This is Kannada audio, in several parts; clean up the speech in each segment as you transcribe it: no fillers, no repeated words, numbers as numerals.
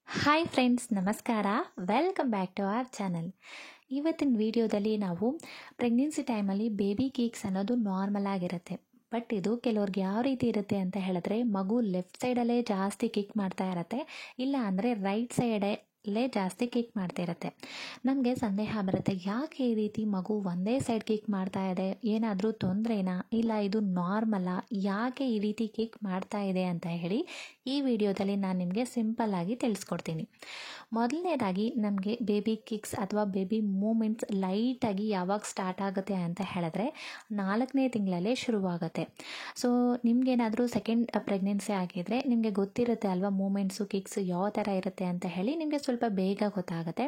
ಹಾಯ್ ಫ್ರೆಂಡ್ಸ್, ನಮಸ್ಕಾರ. Welcome back to our channel. ಇವತ್ತಿನ ವಿಡಿಯೋದಲ್ಲಿ ನಾವು ಪ್ರೆಗ್ನೆನ್ಸಿ ಟೈಮಲ್ಲಿ ಬೇಬಿ ಕೇಕ್ಸ್ ಅನ್ನೋದು ನಾರ್ಮಲ್ ಆಗಿರುತ್ತೆ. ಬಟ್ ಇದು ಕೆಲವ್ರಿಗೆ ಯಾವ ರೀತಿ ಇರುತ್ತೆ ಅಂತ ಹೇಳಿದ್ರೆ, ಮಗು ಲೆಫ್ಟ್ ಸೈಡಲ್ಲೇ ಜಾಸ್ತಿ ಕಿಕ್ ಮಾಡ್ತಾ ಇರುತ್ತೆ, ಇಲ್ಲ ಅಂದರೆ ರೈಟ್ ಸೈಡಲ್ಲೇ ಜಾಸ್ತಿ ಕಿಕ್ ಮಾಡ್ತಾ ಇರುತ್ತೆ. ನಮಗೆ ಸಂದೇಹ ಬರುತ್ತೆ, ಯಾಕೆ ಈ ರೀತಿ ಮಗು ಒಂದೇ ಸೈಡ್ ಕಿಕ್ ಮಾಡ್ತಾ ಇದೆ, ಏನಾದರೂ ತೊಂದರೆನಾ, ಇಲ್ಲ ಇದು ನಾರ್ಮಲಾ, ಯಾಕೆ ಈ ರೀತಿ ಕಿಕ್ ಮಾಡ್ತಾ ಇದೆ ಅಂತ ಹೇಳಿ ಈ ವಿಡಿಯೋದಲ್ಲಿ ನಾನು ನಿಮಗೆ ಸಿಂಪಲ್ಲಾಗಿ ತಿಳಿಸ್ಕೊಡ್ತೀನಿ. ಮೊದಲನೇದಾಗಿ ನಮಗೆ ಬೇಬಿ ಕಿಕ್ಸ್ ಅಥವಾ ಬೇಬಿ ಮೂಮೆಂಟ್ಸ್ ಲೈಟಾಗಿ ಯಾವಾಗ ಸ್ಟಾರ್ಟ್ ಆಗುತ್ತೆ ಅಂತ ಹೇಳಿದ್ರೆ 4ನೇ ತಿಂಗಳಲ್ಲೇ ಶುರುವಾಗುತ್ತೆ. ಸೊ ನಿಮಗೇನಾದರೂ ಸೆಕೆಂಡ್ ಪ್ರೆಗ್ನೆನ್ಸಿ ಆಗಿದ್ದರೆ ನಿಮಗೆ ಗೊತ್ತಿರುತ್ತೆ ಅಲ್ವಾ, ಮೂಮೆಂಟ್ಸು ಕಿಕ್ಸ್ ಯಾವ ಥರ ಇರುತ್ತೆ ಅಂತ ಹೇಳಿ ನಿಮಗೆ ಸ್ವಲ್ಪ ಬೇಗ ಗೊತ್ತಾಗುತ್ತೆ.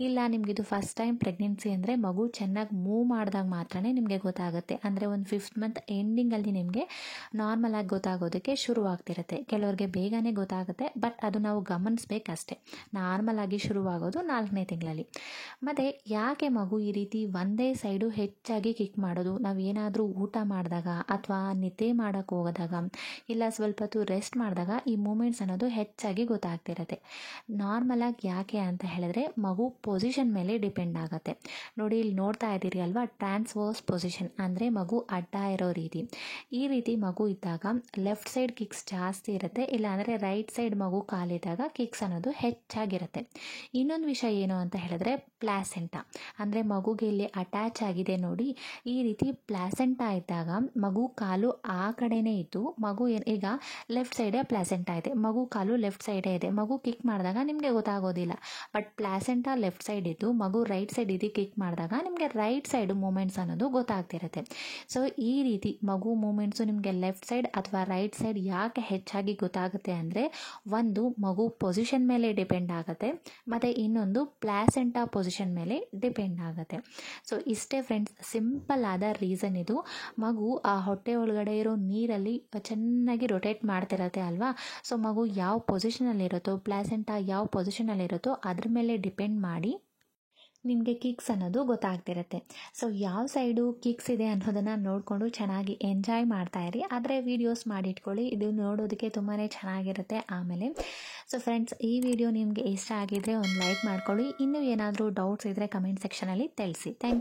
ಇಲ್ಲ ನಿಮಗಿದು ಫಸ್ಟ್ ಟೈಮ್ ಪ್ರೆಗ್ನೆನ್ಸಿ ಅಂದರೆ ಮಗು ಚೆನ್ನಾಗಿ ಮೂವ್ ಮಾಡಿದಾಗ ಮಾತ್ರ ನಿಮಗೆ ಗೊತ್ತಾಗುತ್ತೆ. ಅಂದರೆ ಒಂದು 5th ಮಂತ್ ಎಂಡಿಂಗಲ್ಲಿ ನಿಮಗೆ ನಾರ್ಮಲಾಗಿ ಗೊತ್ತಾಗೋದಕ್ಕೆ ಶುರುವಾಗ್ತಿರುತ್ತೆ. ಕೆಲವ್ರಿಗೆ ಬೇಗನೆ ಗೊತ್ತಾಗುತ್ತೆ, ಬಟ್ ಅದು ನಾವು ಗಮನಿಸ್ಬೇಕಷ್ಟೆ. ನಾರ್ಮಲಾಗಿ ಶುರುವಾಗೋದು 4ನೇ ತಿಂಗಳಲ್ಲಿ. ಮತ್ತು ಯಾಕೆ ಮಗು ಈ ರೀತಿ ಒಂದೇ ಸೈಡು ಹೆಚ್ಚಾಗಿ ಕಿಕ್ ಮಾಡೋದು, ನಾವು ಏನಾದರೂ ಊಟ ಮಾಡಿದಾಗ ಅಥವಾ ನಿದ್ದೆ ಮಾಡೋಕ್ಕೆ ಹೋಗೋದಾಗ ಇಲ್ಲ ಸ್ವಲ್ಪ ಹೊತ್ತು ರೆಸ್ಟ್ ಮಾಡಿದಾಗ ಈ ಮೂಮೆಂಟ್ಸ್ ಅನ್ನೋದು ಹೆಚ್ಚಾಗಿ ಗೊತ್ತಾಗ್ತಿರುತ್ತೆ. ನಾರ್ಮಲಾಗಿ ಯಾಕೆ ಅಂತ ಹೇಳಿದ್ರೆ ಮಗು ಪೊಸಿಷನ್ ಮೇಲೆ ಡಿಪೆಂಡ್ ಆಗುತ್ತೆ. ನೋಡಿ, ಇಲ್ಲಿ ನೋಡ್ತಾ ಇದ್ದೀರಿ ಅಲ್ವಾ, ಟ್ರಾನ್ಸ್ವರ್ಸ್ ಪೊಸಿಷನ್ ಅಂದರೆ ಮಗು ಅಡ್ಡ ಇರೋ ರೀತಿ. ಈ ರೀತಿ ಮಗು ಇದ್ದಾಗ ಲೆಫ್ಟ್ ಸೈಡ್ ಕಿಕ್ಸ್ ಜಾಸ್ತಿ ಇರುತ್ತೆ, ಇಲ್ಲಾಂದರೆ ರೈಟ್ ಸೈಡ್ ಮಗು ಕಾಲಿದ್ದಾಗ ಕಿಕ್ಸ್ ಅನ್ನೋದು ಹೆಚ್ಚಾಗಿರುತ್ತೆ. ಇನ್ನೊಂದು ವಿಷಯ ಏನು ಅಂತ ಹೇಳಿದ್ರೆ ಪ್ಲಾಸೆಂಟಾ, ಅಂದರೆ ಮಗುಗೆ ಇಲ್ಲಿ ಅಟ್ಯಾಚ್ ಆಗಿದೆ ನೋಡಿ. ಈ ರೀತಿ ಪ್ಲಾಸೆಂಟಾ ಇದ್ದಾಗ ಮಗು ಕಾಲು ಆ ಕಡೆನೇ ಇದ್ದು, ಮಗು ಈಗ ಲೆಫ್ಟ್ ಸೈಡೇ ಪ್ಲಾಸೆಂಟಾ ಇದೆ, ಮಗು ಕಾಲು ಲೆಫ್ಟ್ ಸೈಡೇ ಇದೆ, ಮಗು ಕಿಕ್ ಮಾಡಿದಾಗ ನಿಮಗೆ ಗೊತ್ತಾಗೋದಿಲ್ಲ. ಬಟ್ ಪ್ಲಾಸೆಂಟಾ ಲೆಫ್ಟ್ ಸೈಡ್ ಇದ್ದು ಮಗು ರೈಟ್ ಸೈಡ್ ಇದು ಕಿಕ್ ಮಾಡಿದಾಗ ನಿಮಗೆ ರೈಟ್ ಸೈಡ್ ಮೂಮೆಂಟ್ಸ್ ಅನ್ನೋದು ಗೊತ್ತಾಗ್ತಿರುತ್ತೆ. ಸೊ ಈ ರೀತಿ ಮಗು ಮೂಮೆಂಟ್ಸು ನಿಮಗೆ ಲೆಫ್ಟ್ ಸೈಡ್ ಅಥವಾ ರೈಟ್ ಸೈಡ್ ಯಾಕೆ ಹೆಚ್ಚಾಗಿ ಗೊತ್ತಾಗುತ್ತೆ ಅಂದರೆ, ಒಂದು ಮಗು ಪೊಸಿಷನ್ ಮೇಲೆ ಡಿಪೆಂಡ್ ಆಗುತ್ತೆ, ಮತ್ತು ಇನ್ನೊಂದು ಪ್ಲಾಸೆಂಟಾ ಪೊಸಿಷನ್ ಮೇಲೆ ಡಿಪೆಂಡ್ ಆಗುತ್ತೆ. ಸೊ ಇಷ್ಟೇ ಫ್ರೆಂಡ್ಸ್, ಸಿಂಪಲ್ ಆದ ರೀಸನ್ ಇದು. ಮಗು ಆ ಹೊಟ್ಟೆ ಒಳಗಡೆ ಇರೋ ನೀರಲ್ಲಿ ಚೆನ್ನಾಗಿ ರೊಟೇಟ್ ಮಾಡ್ತಿರತ್ತೆ ಅಲ್ವಾ. ಸೊ ಮಗು ಯಾವ ಪೊಸಿಷನಲ್ಲಿರುತ್ತೋ, ಪ್ಲಾಸೆಂಟಾ ಯಾವ ಪೊಸಿಷನಲ್ಲಿರುತ್ತೋ ಅದ್ರ ಮೇಲೆ ಡಿಪೆಂಡ್ ಮಾಡಿ ನಿಮಗೆ ಕಿಕ್ಸ್ ಅನ್ನೋದು ಗೊತ್ತಾಗ್ತಿರುತ್ತೆ. ಸೊ ಯಾವ ಸೈಡು ಕಿಕ್ಸ್ ಇದೆ ಅನ್ನೋದನ್ನು ನೋಡಿಕೊಂಡು ಚೆನ್ನಾಗಿ ಎಂಜಾಯ್ ಮಾಡ್ತಾ ಇರಿ. ಆದರೆ ವೀಡಿಯೋಸ್ ಮಾಡಿಟ್ಕೊಳ್ಳಿ, ಇದು ನೋಡೋದಕ್ಕೆ ತುಂಬಾ ಚೆನ್ನಾಗಿರುತ್ತೆ ಆಮೇಲೆ. ಸೊ ಫ್ರೆಂಡ್ಸ್, ಈ ವಿಡಿಯೋ ನಿಮಗೆ ಇಷ್ಟ ಆಗಿದ್ದರೆ ಒಂದು ಲೈಕ್ ಮಾಡ್ಕೊಳ್ಳಿ. ಇನ್ನೂ ಏನಾದರೂ ಡೌಟ್ಸ್ ಇದ್ದರೆ ಕಮೆಂಟ್ ಸೆಕ್ಷನಲ್ಲಿ ತಿಳಿಸಿ. Thank you.